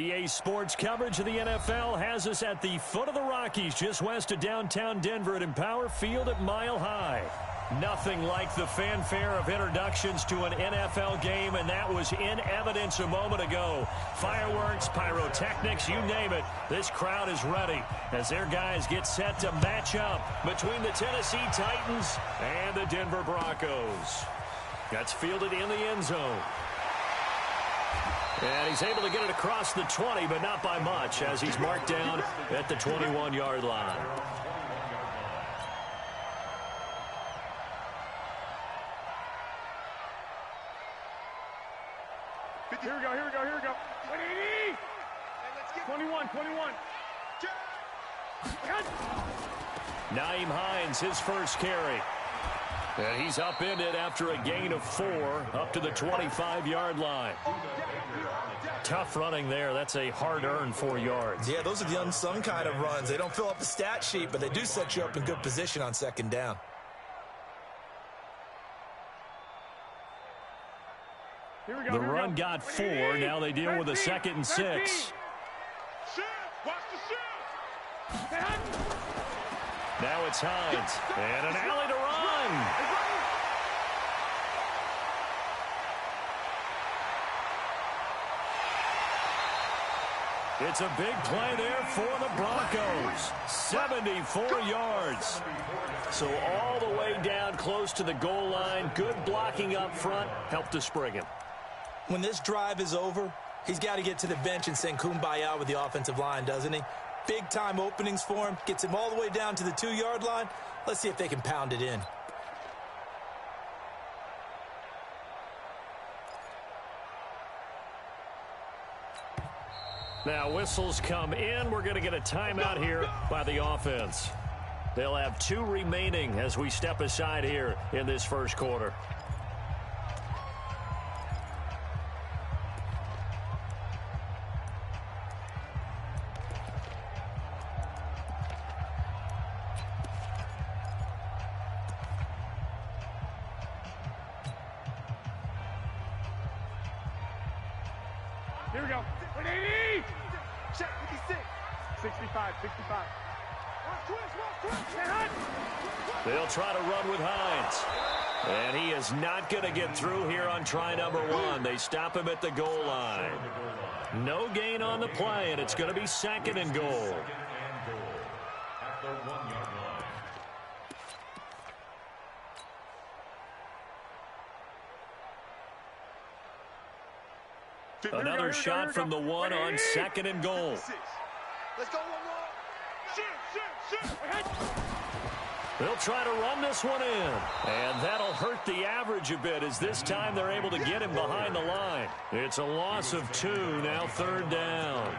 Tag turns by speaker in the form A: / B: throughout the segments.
A: EA Sports coverage of the NFL has us at the foot of the Rockies, just west of downtown Denver at Empower Field at Mile High. Nothing like the fanfare of introductions to an NFL game, and that was in evidence a moment ago. Fireworks, pyrotechnics, you name it. This crowd is ready as their guys get set to match up between the Tennessee Titans and the Denver Broncos. That's fielded in the end zone. And he's able to get it across the 20, but not by much, as he's marked down at the 21-yard line.
B: Here we go. 180! 21.
A: Nyheim Hines, his first carry. And he's upended after a gain of 4 up to the 25-yard line. Tough running there. That's a hard-earned 4 yards.
C: Yeah, those are the unsung kind of runs. They don't fill up the stat sheet, but they do set you up in good position on second down.
A: The run got 4. Now they deal with a 2nd and 6. Now it's Hines. And an alley to run. It's a big play there for the Broncos. 74 yards. So all the way down close to the goal line. Good blocking up front. Helped to spring him.
C: When this drive is over, he's got to get to the bench and sing kumbaya with the offensive line, doesn't he? Big-time openings for him. Gets him all the way down to the 2-yard line. Let's see if they can pound it in.
A: Now whistles come in. We're going to get a timeout here by the offense. They'll have 2 remaining as we step aside here in this first quarter.
B: Here we go. 180! Check 56. 65.
A: They'll try to run with Hines. And he is not going to get through here on try number 1. They stop him at the goal line. No gain on the play, and it's going to be 2nd and goal. Another shot from the 1 on 2nd and goal.
B: Let's go one more. Shoot.
A: They'll try to run this one in. And that'll hurt the average a bit as this time they're able to get him behind the line. It's a loss of 2, now 3rd down.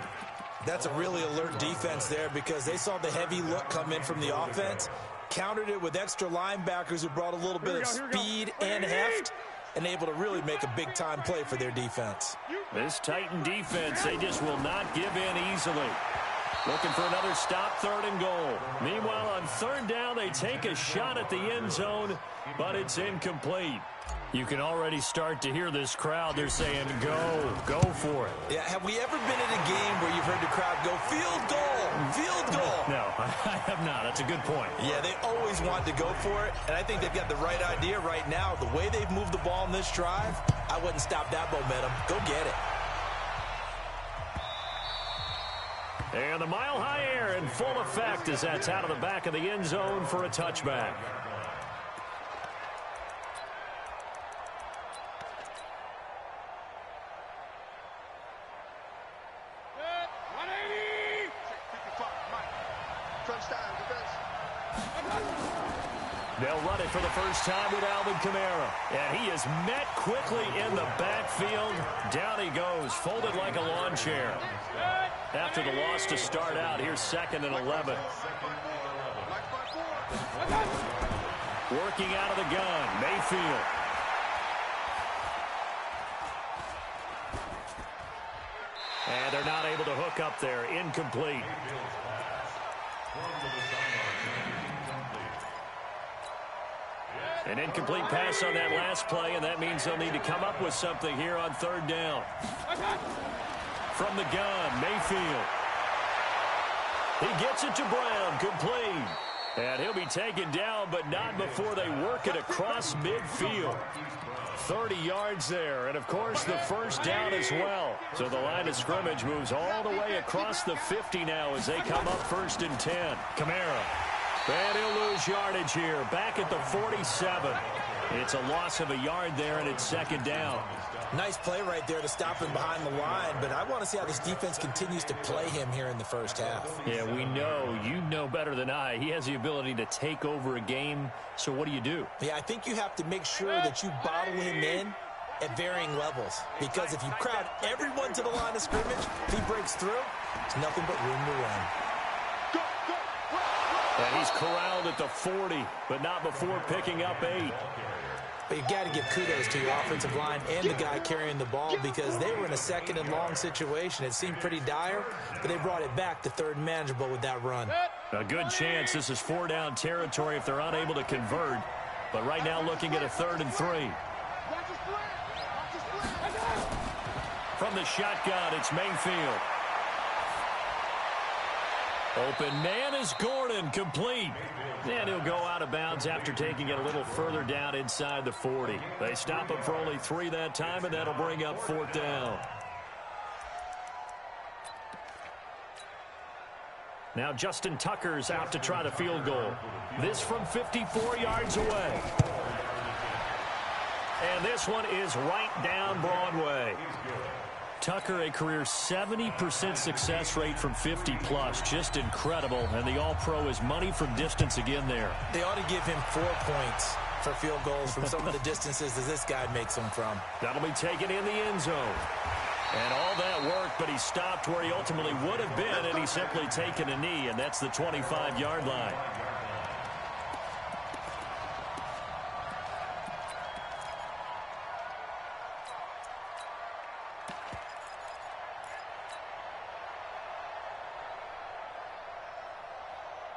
C: That's a really alert defense there because they saw the heavy look come in from the offense, countered it with extra linebackers who brought a little bit of speed and heft, and able to really make a big-time play for their defense.
A: This Titan defense, they just will not give in easily. Looking for another stop, 3rd and goal. Meanwhile, on 3rd down, they take a shot at the end zone, but it's incomplete. You can already start to hear this crowd. They're saying, go for it.
C: Yeah, have we ever been in a game where you've heard the crowd go, field goal?
A: No, I have not. That's a good point.
C: Yeah, they always want to go for it, and I think they've got the right idea right now. The way they've moved the ball in this drive, I wouldn't stop that momentum. Go get it.
A: And the mile-high air in full effect as that's out of the back of the end zone for a touchback. They'll run it for the first time with Alvin Kamara. And he is met quickly in the backfield. Down he goes, folded like a lawn chair. After the loss to start out, here's 2nd and 11. Working out of the gun, Mayfield. And they're not able to hook up there. Incomplete. An incomplete pass on that last play, and that means they'll need to come up with something here on 3rd down. from the gun, Mayfield. He gets it to Brown, complete. And he'll be taken down, but not before they work it across midfield. 30 yards there, and of course the first down as well. So the line of scrimmage moves all the way across the 50 now as they come up 1st and 10. Kamara. And he'll lose yardage here, back at the 47. It's a loss of a yard there, and it's 2nd down.
C: Nice play right there to stop him behind the line, but I want to see how this defense continues to play him here in the first half.
A: Yeah, we know. You know better than I. He has the ability to take over a game, so what do?
C: Yeah, I think you have to make sure that you bottle him in at varying levels, because if you crowd everyone to the line of scrimmage, if he breaks through, it's nothing but room to run.
A: And he's corralled at the 40, but not before picking up 8.
C: But you got to give kudos to your offensive line and the guy carrying the ball, because they were in a 2nd and long situation. It seemed pretty dire, but they brought it back to 3rd and manageable with that run.
A: A good chance this is 4-down territory if they're unable to convert. But right now looking at a 3rd and 3. From the shotgun, it's Mayfield. Open man is Gordon, complete. And he'll go out of bounds after taking it a little further down inside the 40. They stop him for only 3 that time, and that'll bring up 4th down. Now Justin Tucker's out to try the field goal. This from 54 yards away. And this one is right down Broadway. Tucker, a career 70% success rate from 50-plus. Just incredible. And the All-Pro is money from distance again there.
C: They ought to give him 4 points for field goals from some of the distances that this guy makes them from.
A: That'll be taken in the end zone. And all that work, but he stopped where he ultimately would have been, and he's simply taken a knee, and that's the 25-yard line.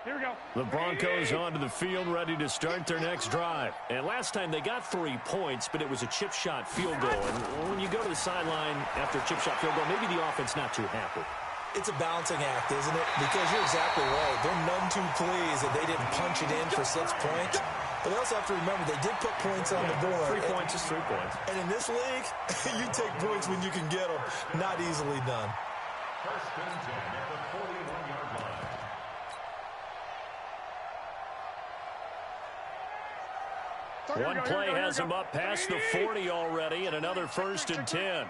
B: Here we go.
A: The Broncos onto the field, ready to start their next drive. And last time they got 3 points, but it was a chip shot field goal. And when you go to the sideline after a chip shot field goal, maybe the offense not too happy.
C: It's a balancing act, isn't it? Because you're exactly right. They're none too pleased that they didn't punch it in for 6 points. But they also have to remember they did put points on the board.
A: 3 points is 3 points.
C: And in this league, you take points when you can get them. Not easily done.
D: First and 10 at the 41-yard line.
A: One play has him up past the 40 already, and another 1st and 10.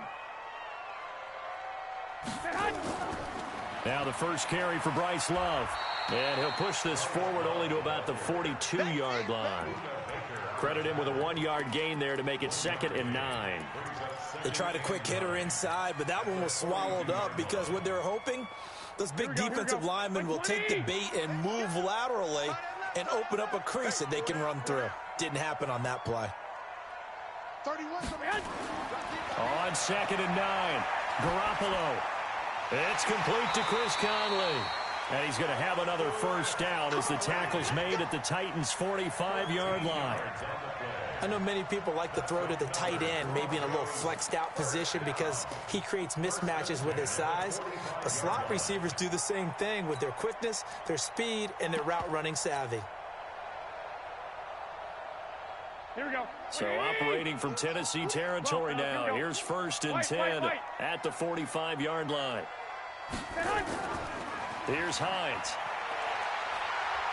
A: Now the first carry for Bryce Love. And he'll push this forward only to about the 42-yard line. Credit him with a 1-yard gain there to make it 2nd and 9.
C: They tried a quick hitter inside, but that one was swallowed up because what they're hoping, those big defensive linemen will take the bait and move laterally and open up a crease that they can run through. Didn't happen on that play.
B: 31
A: On 2nd and 9, Garoppolo. It's complete to Chris Conley. And he's going to have another first down as the tackle's made at the Titans' 45-yard line.
C: I know many people like to throw to the tight end, maybe in a little flexed out position because he creates mismatches with his size. The slot receivers do the same thing with their quickness, their speed, and their route running savvy.
B: Here we go.
A: So operating from Tennessee territory now. Here's 1st and 10 at the 45-yard line. Here's Hines.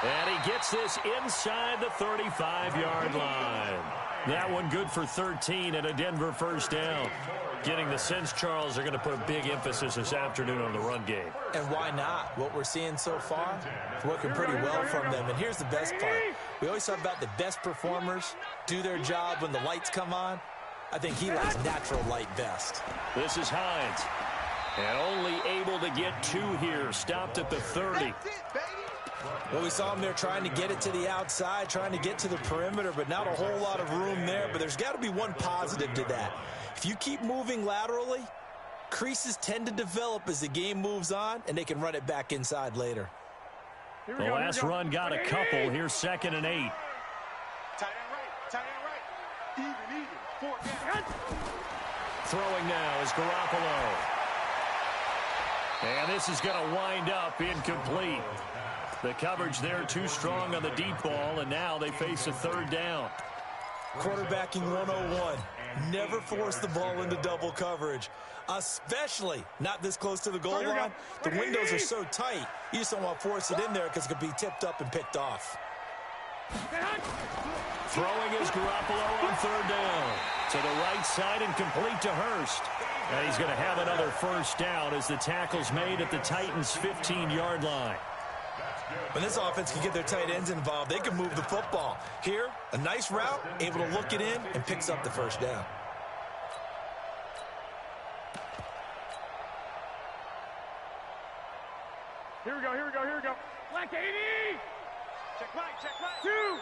A: And he gets this inside the 35-yard line. That one good for 13 and a Denver first down. Getting the sense, Charles, they're going to put a big emphasis this afternoon on the run game.
C: And why not? What we're seeing so far is working pretty well from them. And here's the best part. We always talk about the best performers do their job when the lights come on. I think he likes natural light best.
A: This is Hines. And only able to get 2 here. Stopped at the 30.
C: Well, we saw him there trying to get it to the outside, trying to get to the perimeter, but not a whole lot of room there. But there's got to be one positive to that. If you keep moving laterally, creases tend to develop as the game moves on, and they can run it back inside later.
A: The last run got a couple. Here's 2nd and 8.
B: Tight end right. Tight end right. Even. 4 down.
A: Throwing now is Garoppolo. And this is going to wind up incomplete. The coverage there too strong on the deep ball, and now they face a third down.
C: Quarterbacking 101. Never force the ball into double coverage, especially not this close to the goal line. The windows are so tight, you just don't want to force it in there because it could be tipped up and picked off.
A: Throwing is Garoppolo on third down. To the right side and complete to Hurst. And he's going to have another first down as the tackle's made at the Titans' 15-yard line.
C: When this offense can get their tight ends involved, they can move the football. Here, a nice route, able to look it in, and picks up the first down.
B: Here we go, here we go, here we go. Black 80! Check right, check right. Two.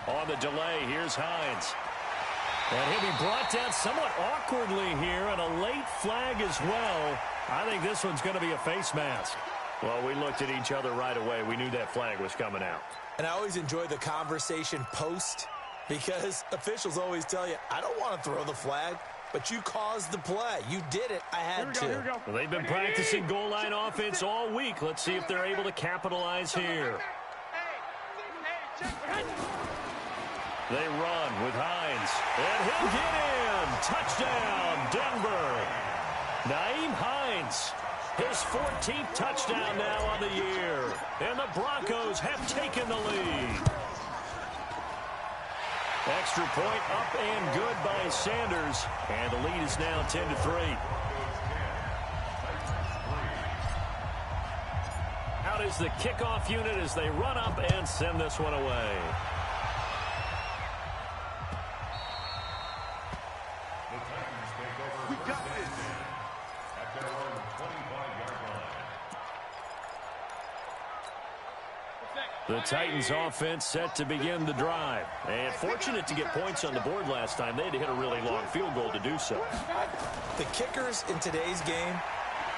A: On the delay, here's Hines. And he'll be brought down somewhat awkwardly here, and a late flag as well. I think this one's going to be a face mask. Well, we looked at each other right away. We knew that flag was coming out.
C: And I always enjoy the conversation post, because officials always tell you, I don't want to throw the flag, but you caused the play. You did it. I had to.
A: Well, they've been practicing goal line offense all week. Let's see if they're able to capitalize here. They run with Hines, and he'll get in. Touchdown, Denver. Nyheim Hines, his 14th touchdown now on the year, and the Broncos have taken the lead. Extra point up and good by Sanders, and the lead is now 10-3. Out is the kickoff unit as they run up and send this one away. The Titans offense set to begin the drive. And fortunate to get points on the board last time. They had to hit a really long field goal to do so.
C: The kickers in today's game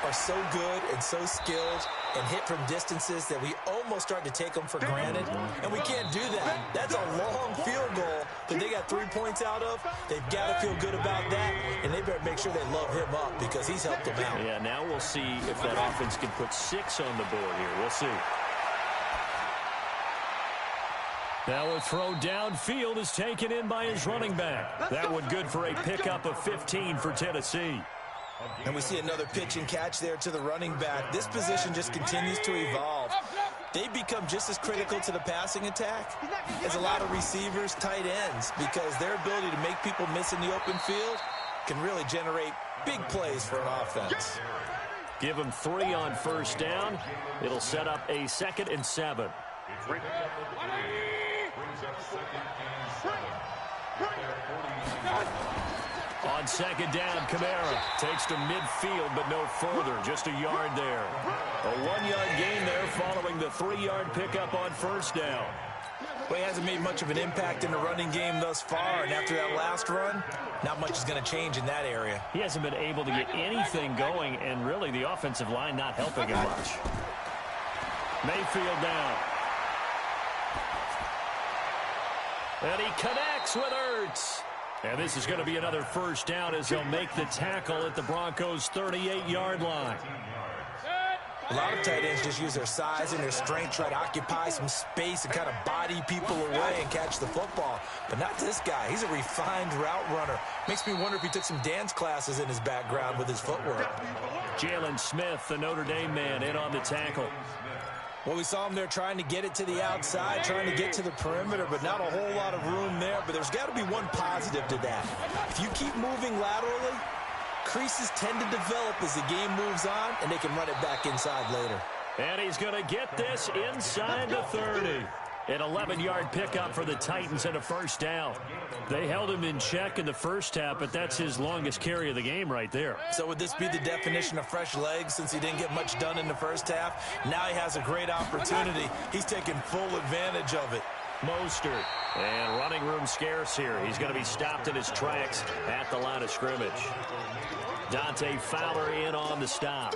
C: are so good and so skilled and hit from distances that we almost start to take them for granted. And we can't do that. That's a long field goal that they got 3 points out of. They've got to feel good about that, and they better make sure they love him up because he's helped them out.
A: Yeah, now we'll see if that offense can put 6 on the board here. We'll see. Now a throw downfield is taken in by his running back. That one good for a pickup of 15 for Tennessee.
C: And we see another pitch and catch there to the running back. This position just continues to evolve. They become just as critical to the passing attack as a lot of receivers, tight ends, because their ability to make people miss in the open field can really generate big plays for an offense.
A: Give them 3 on first down. It'll set up a 2nd and 7. On 2nd down, Kamara takes to midfield, but no further. Just a yard there. A 1-yard gain there following the 3-yard pickup on first down.
C: Well, he hasn't made much of an impact in the running game thus far, and after that last run, not much is going to change in that area.
A: He hasn't been able to get anything going, and really the offensive line not helping him much. Mayfield down. And he connects with Ertz. And this is going to be another first down as he'll make the tackle at the Broncos' 38-yard line.
C: A lot of tight ends just use their size and their strength, try to occupy some space and kind of body people away and catch the football. But not this guy. He's a refined route runner. Makes me wonder if he took some dance classes in his background with his footwork.
A: Jalen Smith, the Notre Dame man, in on the tackle.
C: Well, we saw him there trying to get it to the outside, trying to get to the perimeter, but not a whole lot of room there. But there's got to be one positive to that. If you keep moving laterally, creases tend to develop as the game moves on, and they can run it back inside later.
A: And he's going to get this inside the 30. An 11-yard pickup for the Titans and a first down. They held him in check in the first half, but that's his longest carry of the game right there.
C: So would this be the definition of fresh legs since he didn't get much done in the first half? Now he has a great opportunity. He's taking full advantage of it.
A: Mostert, and running room scarce here. He's going to be stopped in his tracks at the line of scrimmage. Dante Fowler in on the stop.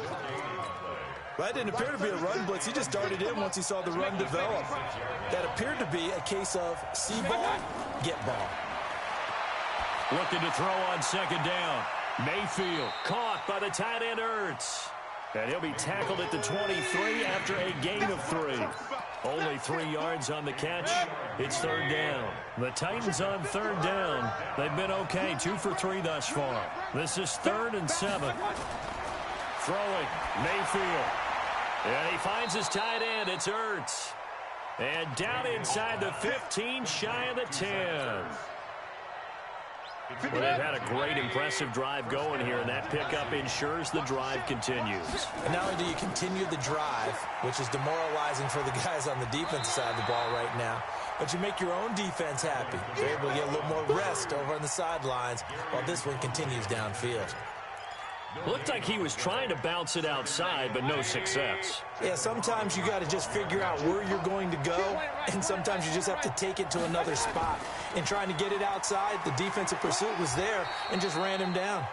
C: Well, that didn't appear to be a run blitz. He just darted in once he saw the run develop. That appeared to be a case of see ball, get ball.
A: Looking to throw on second down. Mayfield caught by the tight end Ertz. And he'll be tackled at the 23 after a gain of 3. Only 3 yards on the catch. It's third down. The Titans on third down. They've been okay, 2 for 3 thus far. This is 3rd and 7. Throwing, Mayfield. And he finds his tight end. It's Ertz. And down inside the 15, shy of the 10. Well, they've had a great, impressive drive going here, and that pickup ensures the drive continues.
C: And not only do you continue the drive, which is demoralizing for the guys on the defensive side of the ball right now, but you make your own defense happy. They're able to get a little more rest over on the sidelines while this one continues downfield.
A: Looked like he was trying to bounce it outside, but no success.
C: Yeah, sometimes you got to just figure out where you're going to go, and sometimes you just have to take it to another spot. In trying to get it outside, the defensive pursuit was there and just ran him down.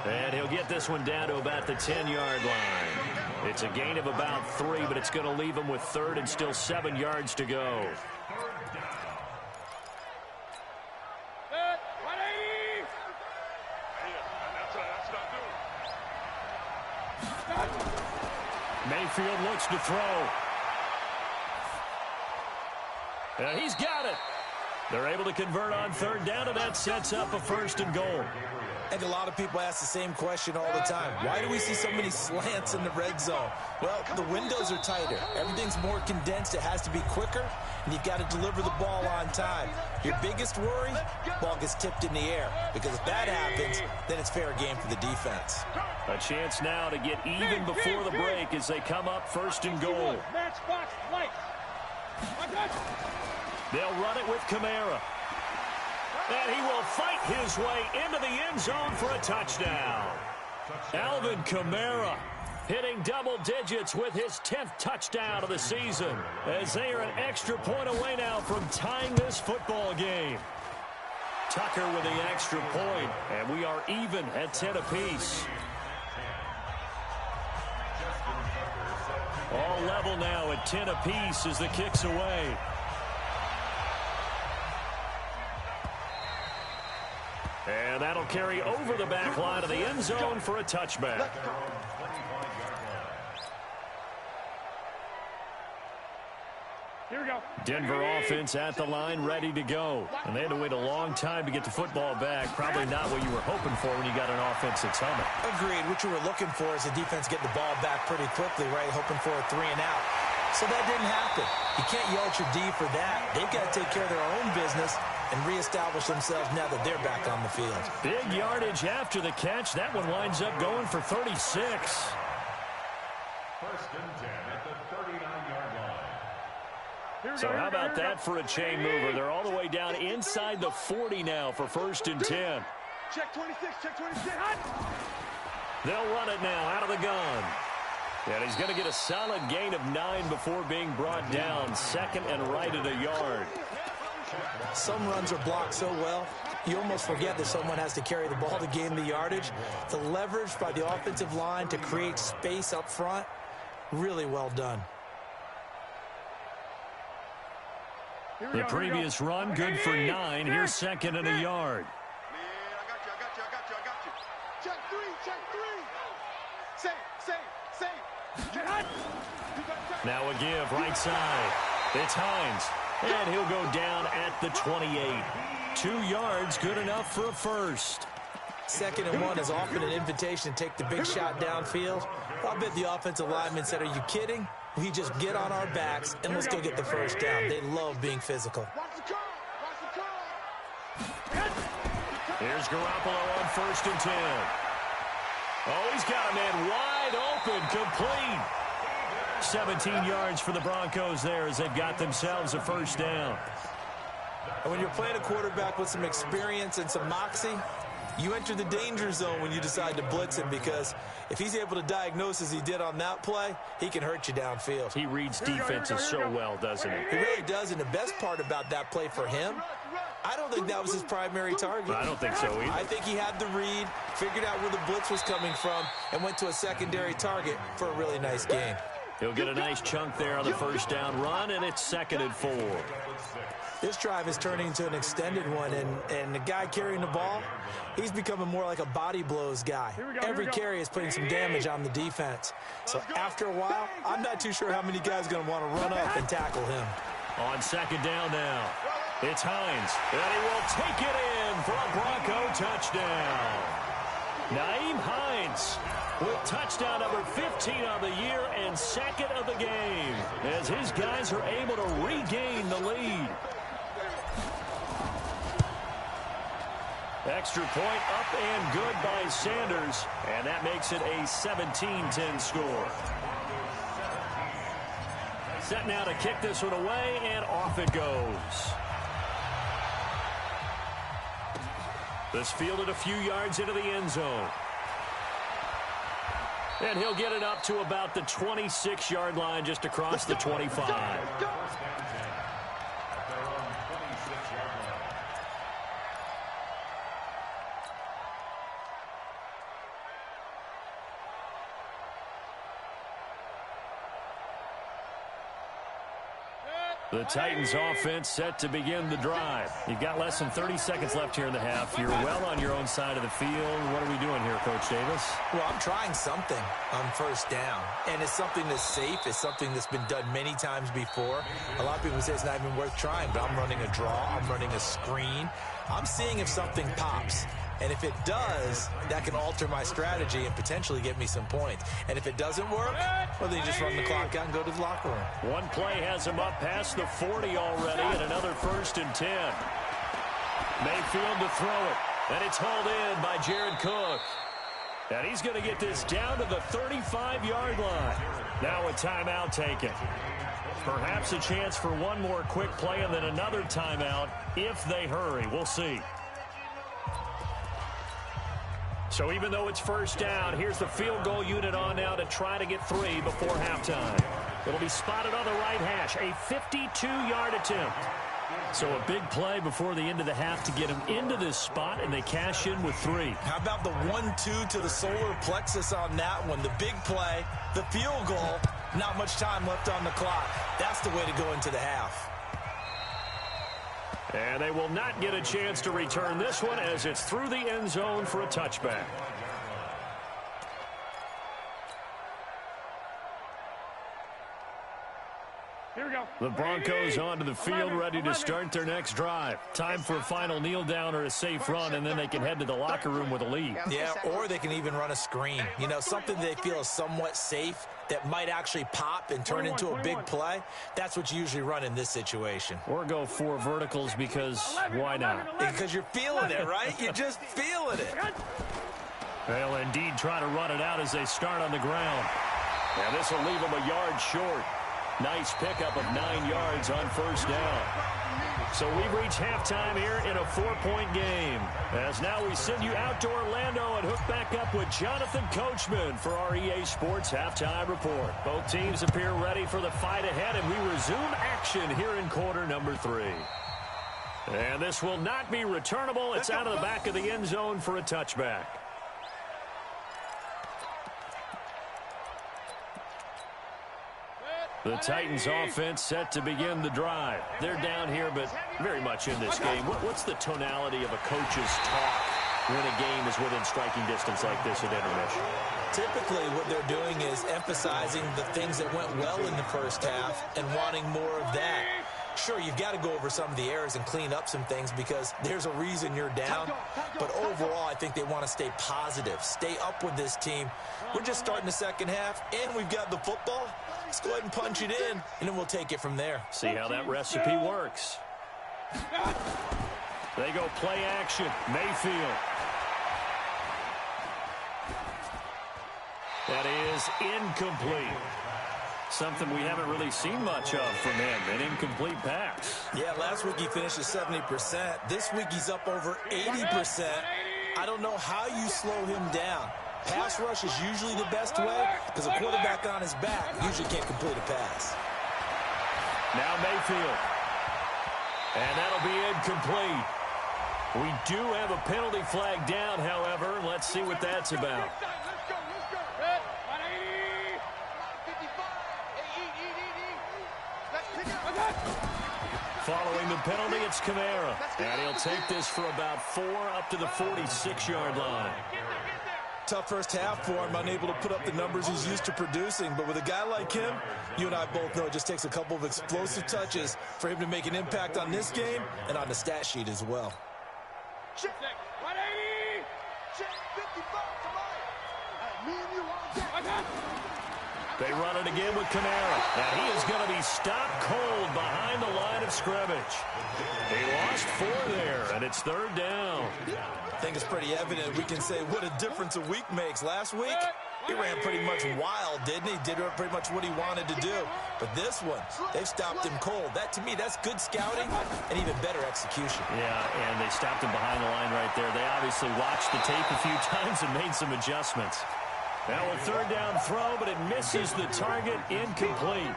A: And he'll get this one down to about the 10-yard line. It's a gain of about 3, but it's going to leave him with 3rd and still 7 yards to go. Mayfield looks to throw. And he's got it. They're able to convert on third down, and that sets up a 1st and goal.
C: And a lot of people ask the same question all the time. Why do we see so many slants in the red zone? Well, the windows are tighter. Everything's more condensed. It has to be quicker, and you've got to deliver the ball on time. Your biggest worry, ball gets tipped in the air. Because if that happens, then it's fair game for the defense.
A: A chance now to get even before the break as they come up 1st and goal. They'll run it with Kamara. And he will fight his way into the end zone for a touchdown. Alvin Kamara hitting double digits with his 10th touchdown of the season, as they are an extra point away now from tying this football game. Tucker with the extra point, and we are even at 10 apiece. All level now at 10 apiece as the kick's away. And that'll carry over the back line of the end zone for a touchback.
B: Here we go.
A: Denver offense at the line, ready to go. And they had to wait a long time to get the football back. Probably not what you were hoping for when you got an offense that's humming.
C: Agreed. What you were looking for is the defense get the ball back pretty quickly, right? Hoping for a 3 and out. So that didn't happen. You can't yell at your D for that. They've got to take care of their own business and reestablish themselves now that they're back on the field.
A: Big yardage after the catch. That one winds up going for 36.
D: 1st and 10 at the 39-yard line.
A: So how about that for a chain mover? They're all the way down inside the 40 now for 1st and 10.
B: Check 26, check 26.
A: They'll run it now out of the gun. And he's going to get a solid gain of 9 before being brought down. 2nd and right at a yard.
C: Some runs are blocked so well, you almost forget that someone has to carry the ball to gain the yardage. The leverage by the offensive line to create space up front, really well done.
A: The previous run, good for 9. Here's 2nd and a yard.
B: I got you. Check 3, check 3. Say.
A: Now a give, right side. It's Hines. And he'll go down at the 28. 2 yards, good enough for a 1st.
C: 2nd and 1 is often an invitation to take the big shot downfield. I'll bet the offensive lineman said, are you kidding? We just get on our backs and let's go get the 1st down. They love being physical.
A: Here's Garoppolo on 1st and 10. Oh, he's got a man wide open, complete. 17 yards for the Broncos there as they've got themselves a 1st down.
C: And when you're playing a quarterback with some experience and some moxie, you enter the danger zone when you decide to blitz him, because if he's able to diagnose as he did on that play, he can hurt you downfield.
A: He reads defenses so well, doesn't he?
C: He really does, and the best part about that play for him, I don't think that was his primary target.
A: I don't think so either.
C: I think he had the read, figured out where the blitz was coming from, and went to a secondary target for a really nice game.
A: He'll get a nice chunk there on the first down run, and it's 2nd and 4.
C: This drive is turning into an extended one, and the guy carrying the ball, he's becoming more like a body blows guy. Every carry is putting some damage on the defense. So after a while, I'm not too sure how many guys are going to want to run up and tackle him.
A: On 2nd down now, it's Hines, and he will take it in for a Bronco touchdown. Nyheim Hines with touchdown number 15 of the year and 2nd of the game as his guys are able to regain the lead. Extra point up and good by Sanders, and that makes it a 17-10 score. Set now to kick this one away, and off it goes. This fielded a few yards into the end zone. And he'll get it up to about the 26-yard line just across the 25. The Titans offense set to begin the drive. You've got less than 30 seconds left here in the half. You're well on your own side of the field. What are we doing here, Coach Davis?
C: Well, I'm trying something on first down, and it's something that's safe. It's something that's been done many times before. A lot of people say it's not even worth trying, but I'm running a draw. I'm running a screen. I'm seeing if something pops. And if it does, that can alter my strategy and potentially get me some points. And if it doesn't work, well, then you just run the clock out and go to the locker room.
A: One play has him up past the 40 already, and another 1st and 10. Mayfield to throw it, and it's hauled in by Jared Cook. And he's going to get this down to the 35-yard line. Now a timeout taken. Perhaps a chance for one more quick play and then another timeout if they hurry. We'll see. So even though it's first down, here's the field goal unit on now to try to get 3 before halftime. It'll be spotted on the right hash, a 52-yard attempt. So a big play before the end of the half to get him into this spot, and they cash in with 3.
C: How about the 1-2 to the solar plexus on that one? The big play, the field goal, not much time left on the clock. That's the way to go into the half.
A: And they will not get a chance to return this one as it's through the end zone for a touchback.
B: Here we go.
A: The Broncos onto the field, ready to start their next drive. Time for a final kneel down or a safe run, and then they can head to the locker room with a lead.
C: Yeah, or they can even run a screen. You know, something they feel is somewhat safe that might actually pop and turn into a big play. That's what you usually run in this situation.
A: Or go 4 verticals because why not?
C: Because you're feeling it, right? You're just feeling it.
A: They'll indeed try to run it out as they start on the ground. And this will leave them a yard short. Nice pickup of 9 yards on first down. So we've reached halftime here in a 4-point game. As now we send you out to Orlando and hook back up with Jonathan Coachman for our EA Sports Halftime Report. Both teams appear ready for the fight ahead, and we resume action here in quarter number 3. And this will not be returnable. It's out of the back of the end zone for a touchback. The Titans offense set to begin the drive. They're down here, but very much in this game. What's the tonality of a coach's talk when a game is within striking distance like this at intermission?
C: Typically, what they're doing is emphasizing the things that went well in the first half and wanting more of that. Sure, you've got to go over some of the errors and clean up some things because there's a reason you're down. But overall, I think they want to stay positive, stay up with this team. We're just starting the second half, and we've got the football. Let's go ahead and punch it in, and then we'll take it from there.
A: See how that recipe works. They go play action. Mayfield. That is incomplete. Something we haven't really seen much of from him, an incomplete pass.
C: Yeah, last week he finished at 70%. This week he's up over 80%. I don't know how you slow him down. Pass rush is usually the best way because a quarterback on his back usually can't complete a pass.
A: Now Mayfield. And that'll be incomplete. We do have a penalty flag down, however. Let's see what that's about. Following the penalty, it's Kamara. And he'll take this for about 4 up to the 46-yard line.
C: Tough first half for him, unable to put up the numbers he's used to producing. But with a guy like him, you and I both know it just takes a couple of explosive touches for him to make an impact on this game and on the stat sheet as well.
B: Check 180. Check 55 to me and you on deck.
A: They run it again with Kamara. And he is going to be stopped cold behind the line of scrimmage. He lost 4 there, and it's 3rd down.
C: I think it's pretty evident. We can say what a difference a week makes. Last week, he ran pretty much wild, didn't he? Did pretty much what he wanted to do. But this one, they've stopped him cold. That, to me, that's good scouting and even better execution.
A: Yeah, and they stopped him behind the line right there. They obviously watched the tape a few times and made some adjustments. Now a 3rd down throw, but it misses the target, incomplete.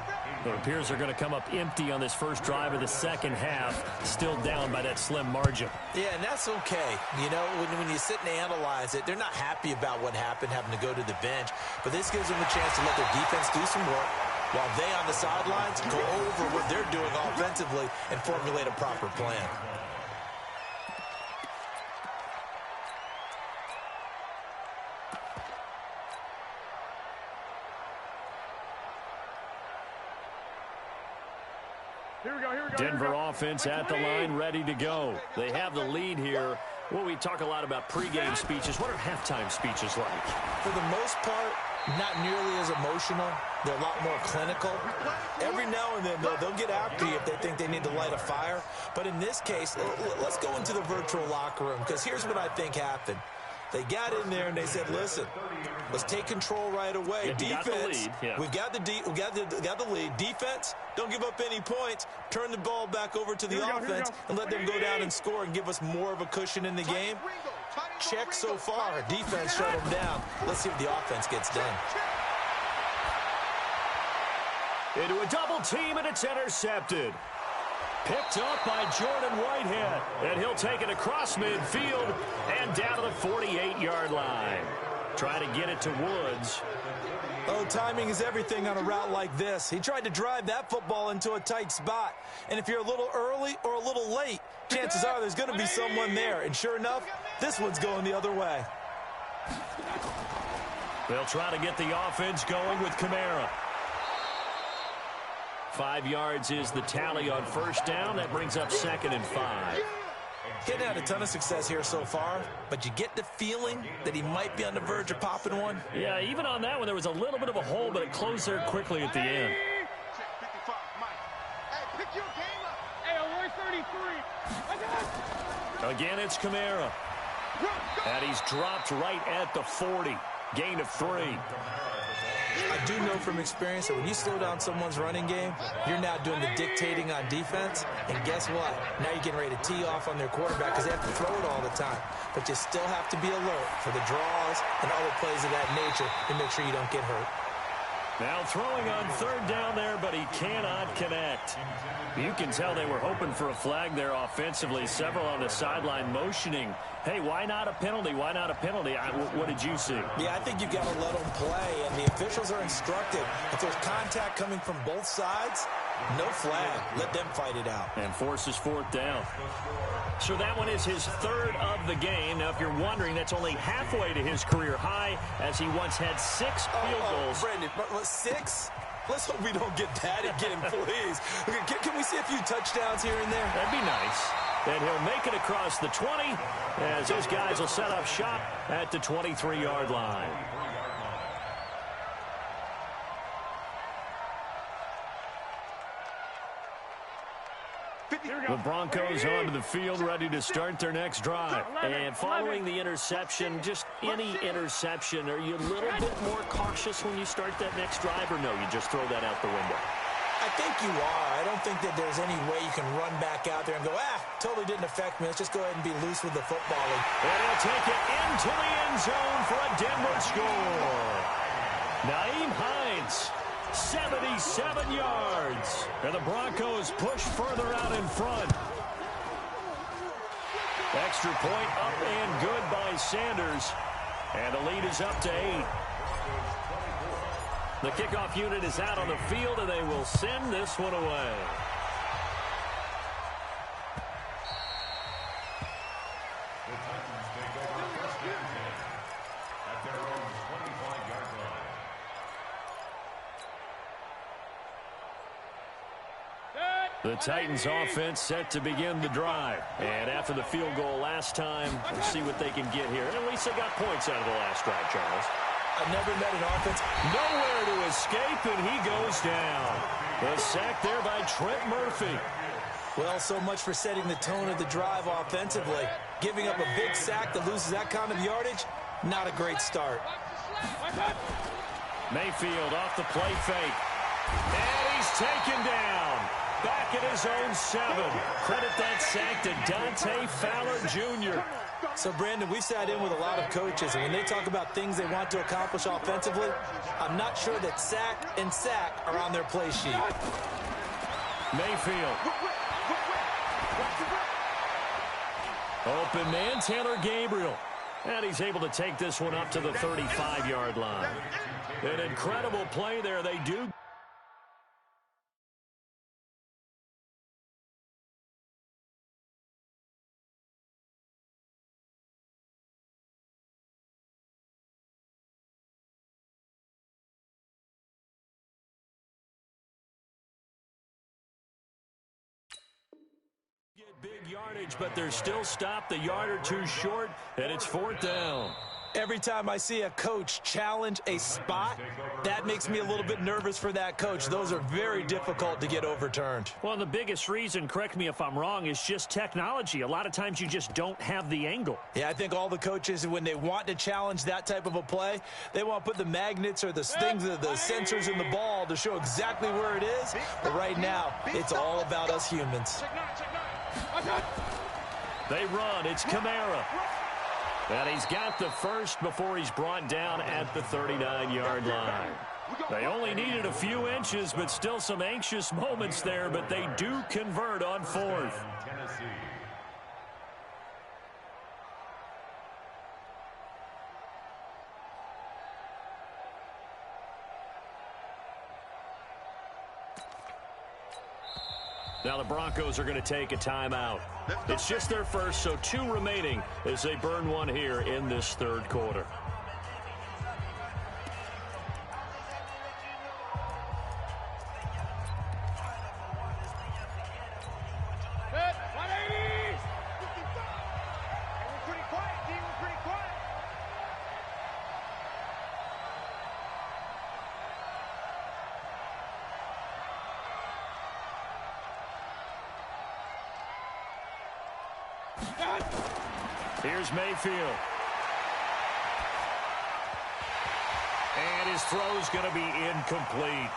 A: It appears they're going to come up empty on this first drive of the second half, still down by that slim margin. Yeah, and that's okay. You know, when you sit and analyze it, they're not happy about what happened, having to go to the bench, but this gives them a chance to let their defense do some work while they on the sidelines go over what they're doing offensively and formulate a proper plan. Denver offense at the line, ready to go. They have the lead here. Well, we talk a lot about pregame speeches. What are halftime speeches like? For the most part, not nearly as emotional. They're a lot more clinical. Every now and then, they'll get after you if they think they need to light a fire. But in this case, let's go into the virtual locker room, because here's what I think happened. They got in there and they said, "Listen, let's take control right away. Defense, we've got the lead. Defense, don't give up any points. Turn the ball back over to the offense and let them go down and score and give us more of a cushion in the game." Check so far. Defense shut them down. Let's see if the offense gets done. Into a double team, and it's intercepted. Picked up by Jordan Whitehead, and he'll take it across midfield and down to the 48-yard line. Try to get it to Woods. Oh, timing is everything on a route like this. He tried to drive that football into a tight spot. And if you're a little early or a little late, chances are there's going to be someone there. And sure enough, this one's going the other way. They'll try to get the offense going with Kamara. 5 yards is the tally on first down. That brings up 2nd and 5. Getting had a ton of success here so far, but you get the feeling that he might be on the verge of popping one. Yeah, even on that one, there was a little bit of a hole, but it closed there quickly at the end. Again, it's Kamara. And he's dropped right at the 40. Gain of 3. I do know from experience that when you slow down someone's running game, you're now doing the dictating on defense. And guess what? Now you're getting ready to tee off on their quarterback because they have to throw it all the time. But you still have to be alert for the draws and other plays of that nature to make sure you don't get hurt. Now throwing on 3rd down there, but he cannot connect. You can tell they were hoping for a flag there offensively. Several on the sideline motioning, hey, why not a penalty? Why not a penalty? What did you see? Yeah, I think you've got to let them play, and the officials are instructed. If there's contact coming from both sides, no flag. Let them fight it out. And forces 4th down. So that one is his 3rd of the game. Now, if you're wondering, that's only halfway to his career high, as he once had 6 field goals. Brandon, 6? Let's hope we don't get that again, please. Can we see a few touchdowns here and there? That'd be nice. And he'll make it across the 20, as his guys will set up shop at the 23-yard line. The Broncos onto the field, ready to start their next drive. And following the interception, just any interception, are you a little bit more cautious when you start that next drive, or no, you just throw that out the window? I think you are. I don't think that there's any way you can run back out there and go, totally didn't affect me. Let's just go ahead and be loose with the football. And he'll take it into the end zone for a Denver score. Nyheim Hines. 77 yards. And the Broncos push further out in front. Extra point up and good by Sanders. And the lead is up to 8. The kickoff unit is out on the field, and they will send this one away. The Titans offense set to begin the drive. And after the field goal last time, we'll see what they can get here. At least they got points out of the last drive, Charles.
C: I've never met an offense.
A: Nowhere to escape, and he goes down. The sack there by Trent Murphy.
C: Well, so much for setting the tone of the drive offensively. Giving up a big sack that loses that kind of yardage, not a great start.
A: Mayfield off the play fake. And he's taken down. Back at his own 7. Credit that sack to Dante Fowler Jr.
C: So, Brandon, we've sat in with a lot of coaches, and when they talk about things they want to accomplish offensively, I'm not sure that sack and sack are on their play sheet.
A: Mayfield. Open man, Taylor Gabriel. And he's able to take this one up to the 35-yard line. An incredible play there. They do. Big yardage, but they're still stopped the yard or two short, and it's 4th down.
C: Every time I see a coach challenge a spot, that makes me a little bit nervous for that coach. Those are very difficult to get overturned.
A: Well, the biggest reason, correct me if I'm wrong, is just technology. A lot of times you just don't have the angle.
C: Yeah, I think all the coaches, when they want to challenge that type of a play, they want to put the magnets or the things, the sensors in the ball to show exactly where it is. But right now, it's all about us humans.
A: They run. It's Kamara. And he's got the first before he's brought down at the 39-yard line. They only needed a few inches, but still some anxious moments there, but they do convert on 4th. Now the Broncos are going to take a timeout. It's just their first, so 2 remaining as they burn one here in this 3rd quarter. Here's Mayfield. And his throw's going to be incomplete.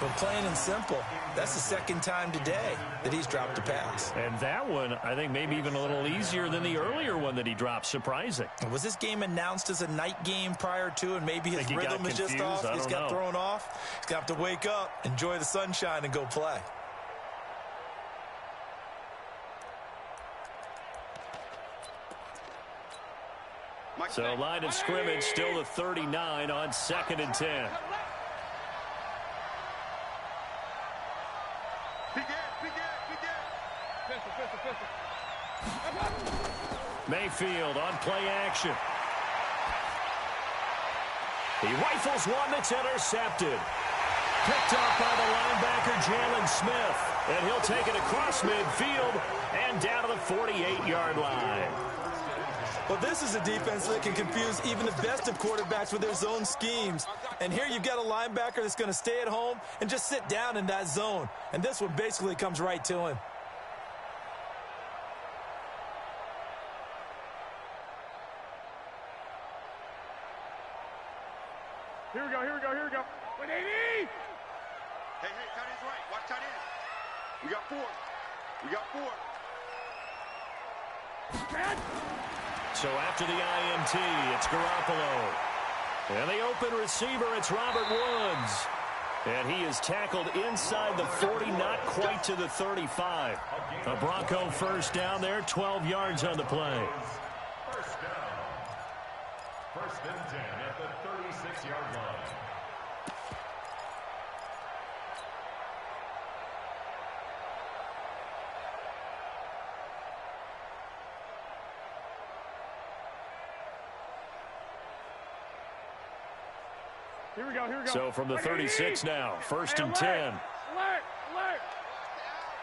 C: But plain and simple, that's the 2nd time today that he's dropped a pass.
A: And that one, I think, maybe even a little easier than the earlier one that he dropped. Surprising.
C: Was this game announced as a night game prior to, and maybe his rhythm is just off? He's got thrown off. He's got to wake up, enjoy the sunshine, and go play.
A: So line of scrimmage still the 39 on 2nd and 10. Mayfield on play action. He rifles one that's intercepted. Picked up by the linebacker Jalen Smith. And he'll take it across midfield and down to the 48-yard line.
C: Well, this is a defense that can confuse even the best of quarterbacks with their zone schemes. And here you've got a linebacker that's going to stay at home and just sit down in that zone. And this one basically comes right to him.
B: Here we go. 180! Hey, tight end's right. Watch tight end. We got 4.
A: So after the INT, it's Garoppolo. And the open receiver, it's Robert Woods. And he is tackled inside the 40, not quite to the 35. A Bronco first down there, 12 yards on the play.
D: First down. 1st and 10 at the 36-yard line.
B: Here we go.
A: So from the 36 now, 1st and 10.
B: Alert!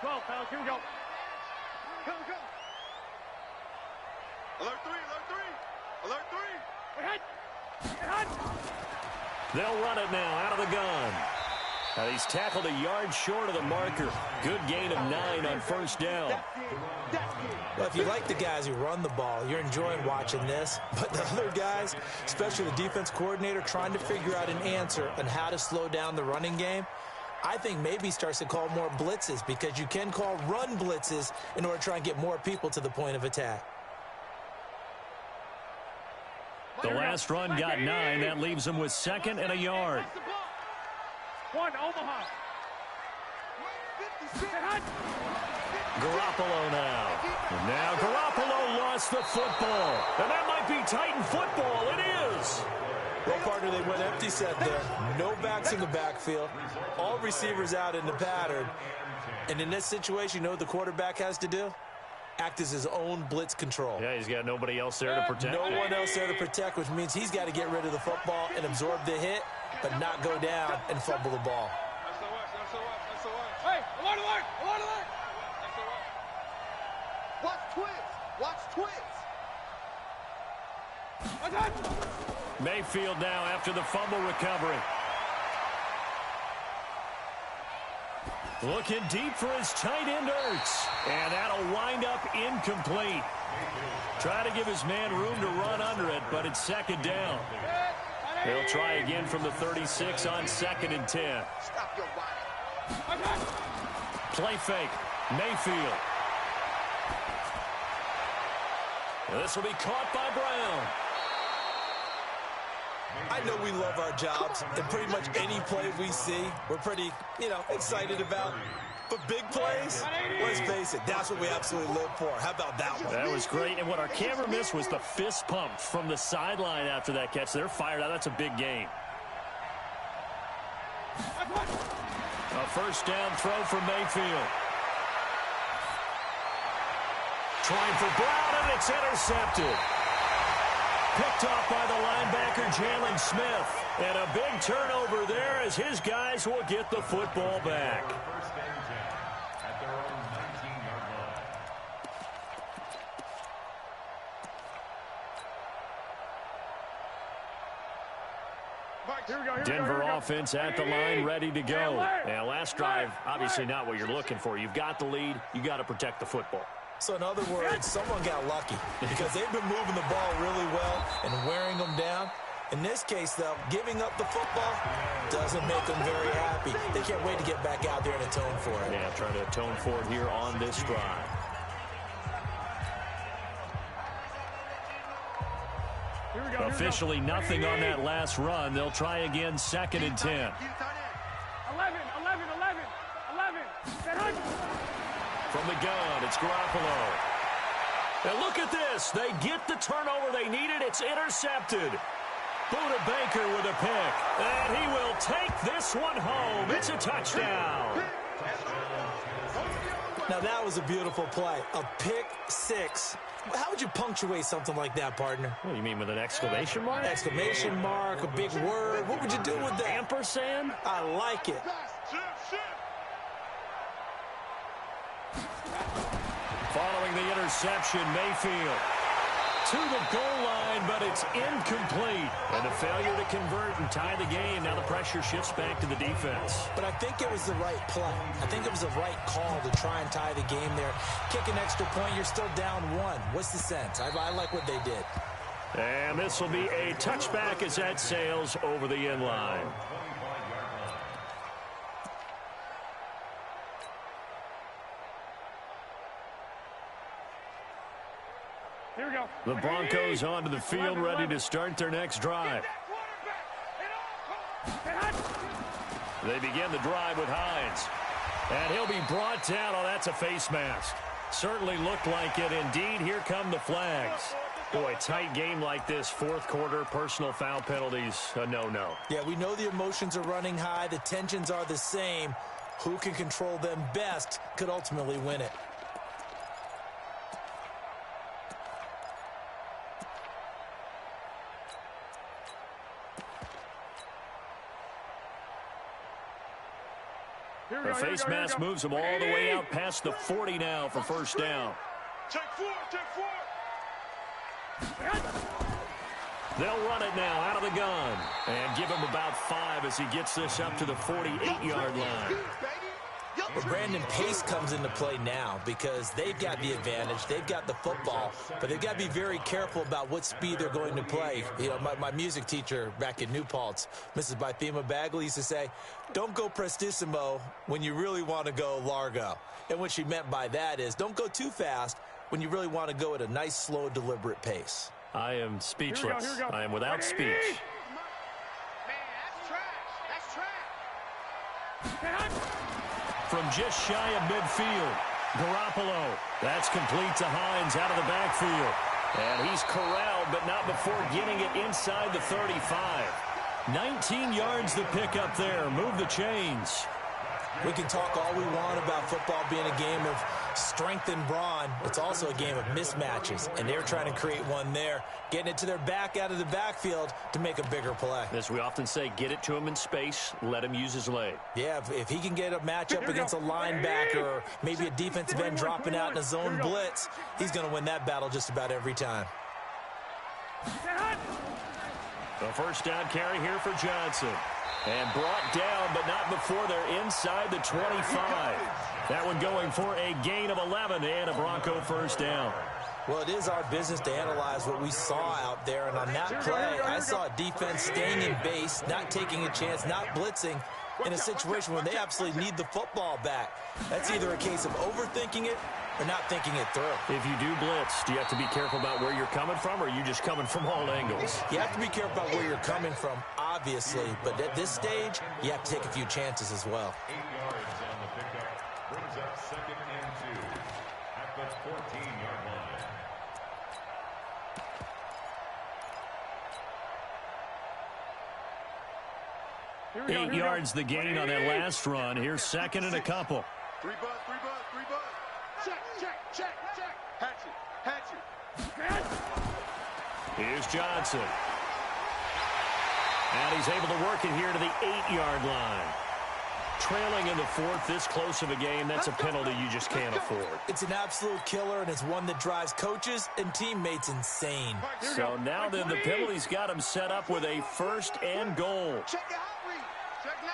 B: 12, fellas. Here we go. Go, go. Alert 3, alert 3. Alert 3. Hit. Hit.
A: They'll run it now out of the gun. He's tackled a yard short of the marker. Good gain of 9 on first down.
C: Well, if you like the guys who run the ball, you're enjoying watching this. But the other guys, especially the defense coordinator, trying to figure out an answer on how to slow down the running game, I think maybe he starts to call more blitzes, because you can call run blitzes in order to try and get more people to the point of attack.
A: The last run got 9. That leaves him with 2nd and a yard.
B: 1, Omaha.
A: Garoppolo now. And now Garoppolo lost the football. And that might be Titan football. It is.
C: Well, partner, they went empty set there. No backs in the backfield. All receivers out in the pattern. And in this situation, you know what the quarterback has to do? Act as his own blitz control.
A: Yeah, he's got nobody else there to protect.
C: No one else there to protect, which means he's got to get rid of the football and absorb the hit, but not go down and fumble the ball.
B: Hey, alert, alert, alert, alert. Watch twins. Watch twins.
A: Mayfield now after the fumble recovery. Looking deep for his tight end, Ertz. And that'll wind up incomplete. Try to give his man room to run under it, but it's 2nd down. They'll try again from the 36 on 2nd and 10.
B: Stop your body.
A: Play fake. Mayfield. This will be caught by Brown.
C: I know we love our jobs, and pretty much any play we see, we're pretty, excited about. But big plays, let's face it, that's what we absolutely live for. How about that one?
A: That was great, and what our camera missed was the fist pump from the sideline after that catch. They're fired out. That's a big gain. A first down throw for Mayfield. Trying for Brown, and it's intercepted. Picked off by the linebacker, Jalen Smith. And a big turnover there as his guys will get the football back.
D: First and 10 at their own 19-yard line.
A: Denver offense at the line, ready to go. Now, last drive, obviously not what you're looking for. You've got the lead. You got to protect the football.
C: So in other words, someone got lucky because they've been moving the ball really well and wearing them down. In this case, though, giving up the football doesn't make them very happy. They can't wait to get back out there and atone for it.
A: Yeah, trying to atone for it here on this drive. Officially nothing on that last run. They'll try again, 2nd and 10.
B: 11.
A: From the gun, it's Garoppolo. And look at this. They get the turnover they needed. It's intercepted. Buda Baker with a pick. And he will take this one home. It's a touchdown.
C: Now, that was a beautiful play. A pick six. How would you punctuate something like that, partner?
A: What do you mean, with an exclamation mark?
C: Exclamation mark, a big word. What would you do with that?
A: Ampersand?
C: I like it.
A: Following the interception, Mayfield to the goal line, but it's incomplete. And a failure to convert and tie the game. Now the pressure shifts back to the defense.
C: But I think it was the right play. I think it was the right call to try and tie the game there. Kick an extra point, you're still down 1. What's the sense? I like what they did.
A: And this will be a touchback as that sails over the end line.
B: Here we go.
A: The Broncos onto the field, ready to start their next drive. They begin the drive with Hines. And he'll be brought down. Oh, that's a face mask. Certainly looked like it. Indeed, here come the flags. Boy, tight game like this, fourth quarter, personal foul penalties, a no-no.
C: Yeah, we know the emotions are running high. The tensions are the same. Who can control them best could ultimately win it.
A: The face mask moves him all the way out past the 40 now for first down.
B: Take four.
A: They'll run it now out of the gun and give him about 5 as he gets this up to the 48-yard line.
C: Well, Brandon, pace comes into play now because they've got the advantage. They've got the football, but they've got to be very careful about what speed they're going to play. You know, my music teacher back in New Paltz, Mrs. Bythema Bagley, used to say, don't go prestissimo when you really want to go largo. And what she meant by that is don't go too fast when you really want to go at a nice, slow, deliberate pace.
A: I am speechless.
B: Here we go.
A: I am without speech.
B: Man, that's trash.
A: From just shy of midfield, Garoppolo. That's complete to Hines out of the backfield. And he's corralled, but not before getting it inside the 35. 19 yards the pickup there. Move the chains.
C: We can talk all we want about football being a game of strength and brawn. It's also a game of mismatches, and they're trying to create one there, getting it to their back out of the backfield to make a bigger play.
A: As we often say, get it to him in space, let him use his leg.
C: Yeah, if he can get a matchup against a linebacker or maybe a defensive end dropping out in a zone blitz, he's going to win that battle just about every time.
A: The first down carry here for Johnson. And brought down, but not before they're inside the 25. That one going for a gain of 11 and a Bronco first down.
C: Well, it is our business to analyze what we saw out there, and on that play, I saw a defense staying in base, not taking a chance, not blitzing in a situation where they absolutely need the football back. That's either a case of overthinking it or not thinking it through.
A: If you do blitz, do you have to be careful about where you're coming from, or are you just coming from all angles?
C: You have to be careful about where you're coming from, obviously, but at this stage, you have to take a few chances as well.
D: 8 yards on the pickup. Brings up 2nd and 2 at the 14-yard line.
A: 8 yards the gain on that last run. Here's 2nd and a couple.
B: 3 bud. Check. Hatchet.
A: Here's Johnson. And he's able to work it here to the 8-yard line. Trailing in the 4th, this close of a game, that's a penalty you just can't afford.
C: It's an absolute killer, and it's one that drives coaches and teammates insane.
A: So now then, the penalty's got him set up with a 1st and goal.
B: Check your hot read. Check 99.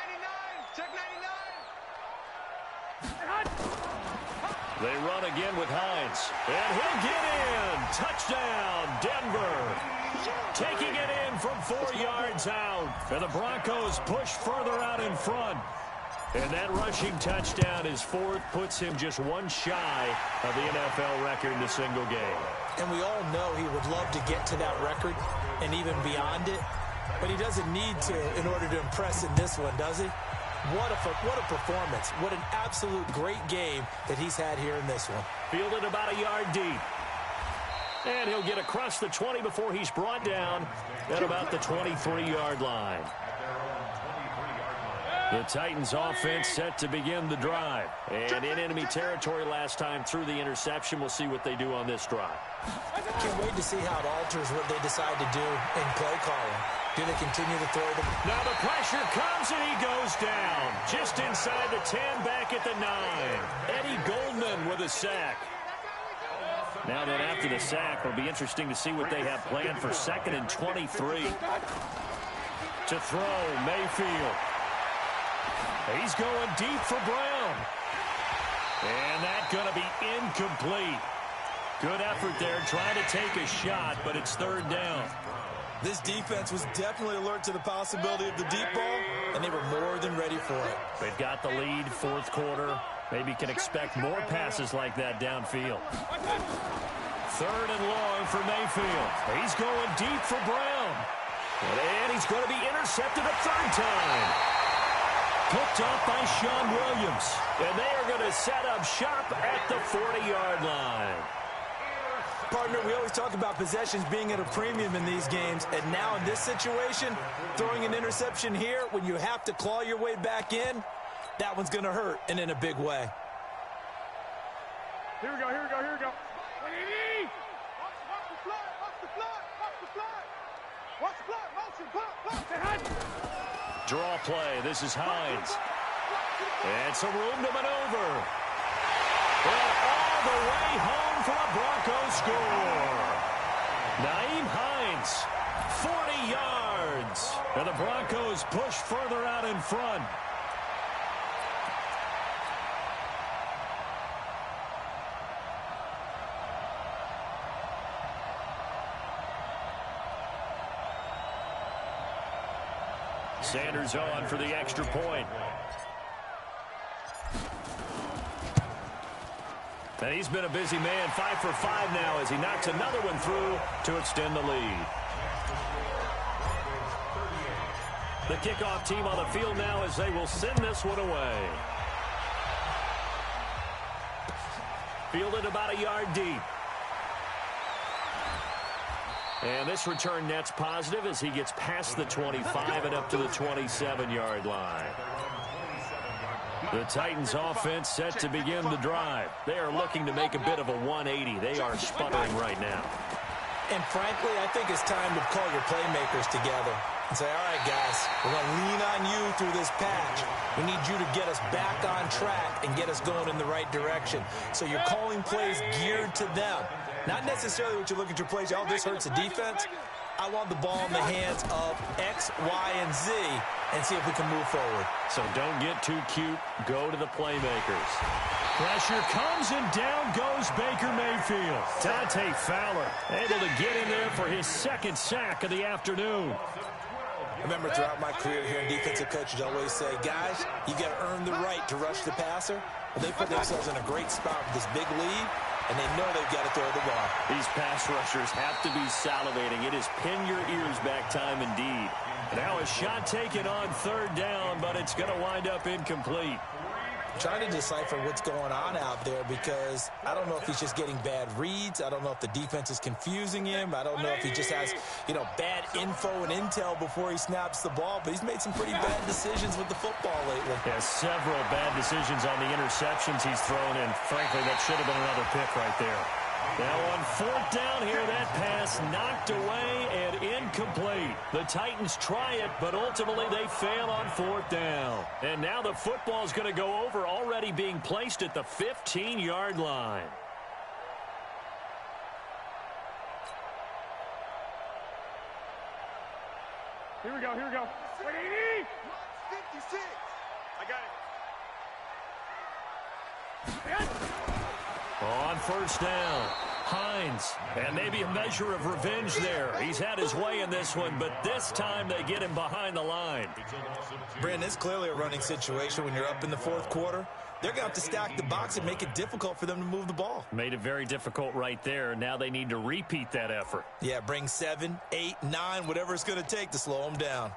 A: They run again with Hines. And he'll get in. Touchdown, Denver. Taking it in from 4 yards out. And the Broncos push further out in front. And that rushing touchdown, his 4th, puts him just one shy of the NFL record in a single game.
C: And we all know he would love to get to that record and even beyond it. But he doesn't need to in order to impress in this one, does he? What a performance. What an absolute great game that he's had here in this one.
A: Fielded about a yard deep. And he'll get across the 20 before he's brought down at about the 23-yard line. The Titans offense set to begin the drive. And in enemy territory last time through the interception. We'll see what they do on this drive.
C: Can't wait to see how it alters what they decide to do in play calling. Do they continue to throw them?
A: Now the pressure comes and he goes down. Just inside the 10, back at the 9. Eddie Goldman with a sack. Now then after the sack, it'll be interesting to see what they have planned for 2nd and 23. To throw, Mayfield. He's going deep for Brown. And that's going to be incomplete. Good effort there, trying to take a shot, but it's 3rd down.
C: This defense was definitely alert to the possibility of the deep ball, and they were more than ready for it.
A: They've got the lead, 4th quarter. Maybe can expect more passes like that downfield. 3rd and long for Mayfield. He's going deep for Brown. And he's going to be intercepted a 3rd time. Picked off by Sean Williams. And they are going to set up shop at the 40-yard line.
C: Partner, we always talk about possessions being at a premium in these games, and now in this situation, throwing an interception here when you have to claw your way back in, that one's going to hurt, and in a big way.
B: Here we go. Watch the flood.
A: Draw play. This is Hines. It's a room to maneuver. And all the way home for a Broncos score. Nyheim Hines, 40 yards. And the Broncos push further out in front. Sanders on for the extra point. And he's been a busy man, 5 for 5 now as he knocks another one through to extend the lead. The kickoff team on the field now as they will send this one away. Fielded about a yard deep. And this return net's positive as he gets past the 25 and up to the 27-yard line. The Titans offense set to begin the drive. They are looking to make a bit of a 180. They are sputtering right now.
C: And frankly, I think it's time to call your playmakers together and say, all right, guys, we're going to lean on you through this patch. We need you to get us back on track and get us going in the right direction. So you're calling plays geared to them. Not necessarily what you look at your plays, oh, this hurts the defense. I want the ball in the hands of X, Y, and Z and see if we can move forward.
A: So don't get too cute. Go to the playmakers. Pressure comes and down goes Baker Mayfield. Dante Fowler able to get in there for his second sack of the afternoon.
C: I remember throughout my career here in defensive coaches always say, guys, you got to earn the right to rush the passer. Well, they put themselves in a great spot with this big lead, and they know they've got to throw the ball.
A: These pass rushers have to be salivating. It is pin your ears back time indeed. Now a shot taken on third down, but it's going to wind up incomplete.
C: Trying to decipher what's going on out there because I don't know if he's just getting bad reads. I don't know if the defense is confusing him. I don't know if he just has, bad info and intel before he snaps the ball. But he's made some pretty bad decisions with the football lately.
A: Yeah, several bad decisions on the interceptions he's thrown, and frankly, that should have been another pick right there. Now on fourth down here, that pass knocked away and incomplete. The Titans try it, but ultimately they fail on fourth down. And now the football's going to go over, already being placed at the 15-yard line.
B: Here we go, here we go. 56. I got it.
A: On first down, Hines, and maybe a measure of revenge there. He's had his way in this one, but this time they get him behind the line.
C: Brandon, it's clearly a running situation when you're up in the fourth quarter. They're going to have to stack the box and make it difficult for them to move the ball.
A: Made it very difficult right there. Now they need to repeat that effort.
C: Yeah, bring 7, 8, 9, whatever it's going to take to slow them down.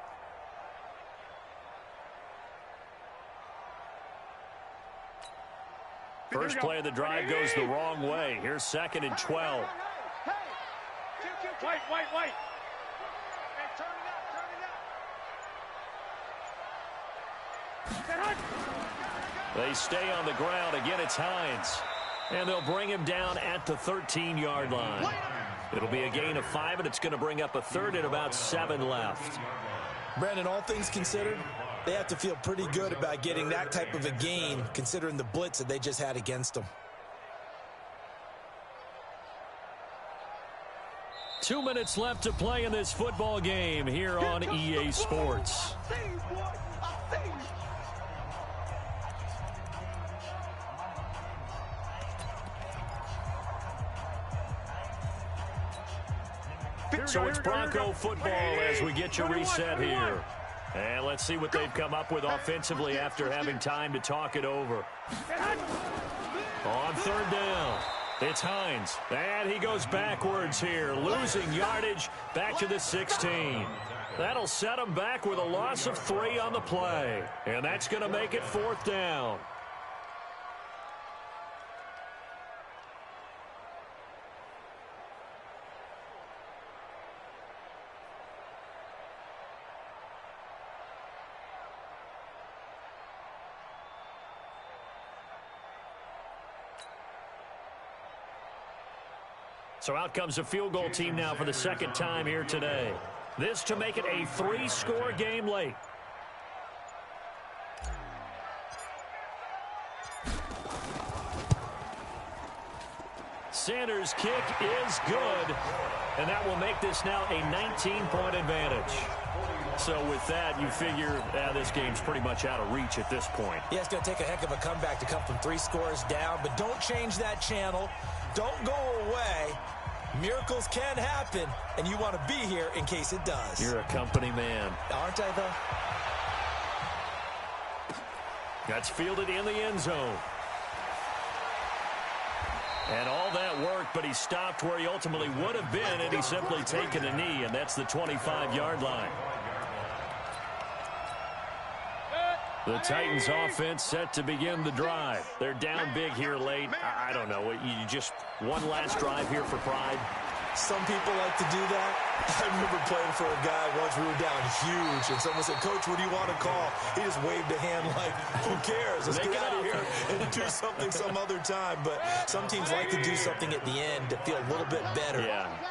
A: First play of the drive goes the wrong way. Here's 2nd and 12.
B: Wait. Hey, turn it up.
A: They stay on the ground. Again, it's Hines. And they'll bring him down at the 13-yard line. It'll be a gain of 5, and it's going to bring up a third and about 7 left.
C: Brandon, all things considered, they have to feel pretty good about getting that type of a gain, considering the blitz that they just had against them.
A: 2 minutes left to play in this football game here on EA Sports. So it's Bronco football as we get you reset here. And let's see what they've come up with offensively after having time to talk it over. On third down, it's Hines. And he goes backwards here, losing yardage back to the 16. That'll set him back with a loss of 3 on the play. And that's going to make it 4th down. So out comes a field goal team now for the second time here today. This to make it a 3-score game late. Sanders' kick is good, and that will make this now a 19-point advantage. So with that, you figure this game's pretty much out of reach at this point.
C: Yeah, it's going to take a heck of a comeback to come from 3 scores down, but don't change that channel. Don't go away. Miracles can happen, and you want to be here in case it does.
A: You're a company man.
C: Aren't I, though?
A: That's fielded in the end zone. And all that work, but he stopped where he ultimately would have been, and he's simply taken a knee, and that's the 25-yard line. The Titans offense set to begin the drive. They're down big here late. I don't know. You just one last drive here for pride.
C: Some people like to do that. I remember playing for a guy once. We were down huge, and someone said, "Coach, what do you want to call?" He just waved a hand like, "Who cares? Let's get out of here and do something some other time." But some teams like to do something at the end to feel a little bit better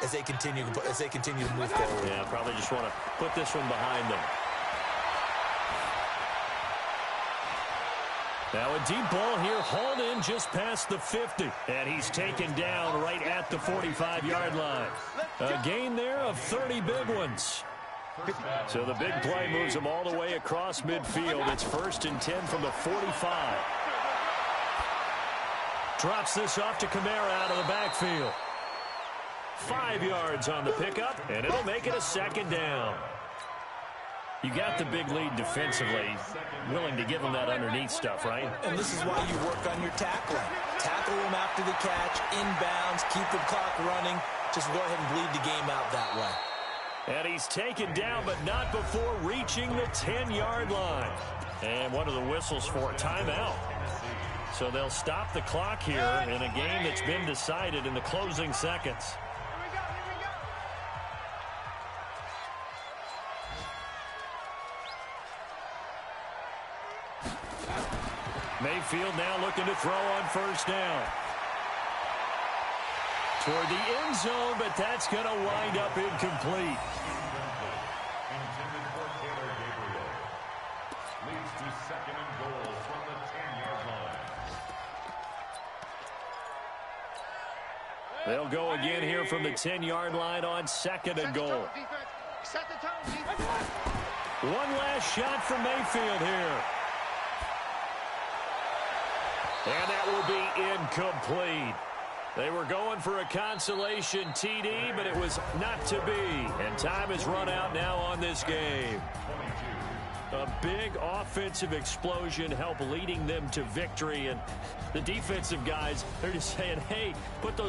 C: as they continue to move forward.
A: Yeah, probably just want to put this one behind them. Now a deep ball here, hauled in just past the 50. And he's taken down right at the 45-yard line. A gain there of 30 big ones. So the big play moves him all the way across midfield. It's 1st and 10 from the 45. Drops this off to Kamara out of the backfield. 5 yards on the pickup, and it'll make it a 2nd down. You got the big lead defensively, willing to give them that underneath stuff, right?
C: And this is why you work on your tackling. Tackle them after the catch, inbounds, keep the clock running. Just go ahead and bleed the game out that way.
A: And he's taken down, but not before reaching the 10-yard line. And one of the whistles for a timeout. So they'll stop the clock here in a game that's been decided in the closing seconds. Mayfield now looking to throw on 1st down. Toward the end zone, but that's going to wind up incomplete.
D: Intended for Taylor Gabriel. Leads to 2nd and goal from the 10-yard line.
A: They'll go again here from the 10-yard line on 2nd and goal. One last shot from Mayfield here. And that will be incomplete. They were going for a consolation TD, but it was not to be. And time has run out now on this game. A big offensive explosion helped leading them to victory. And the defensive guys, they're just saying, hey, put those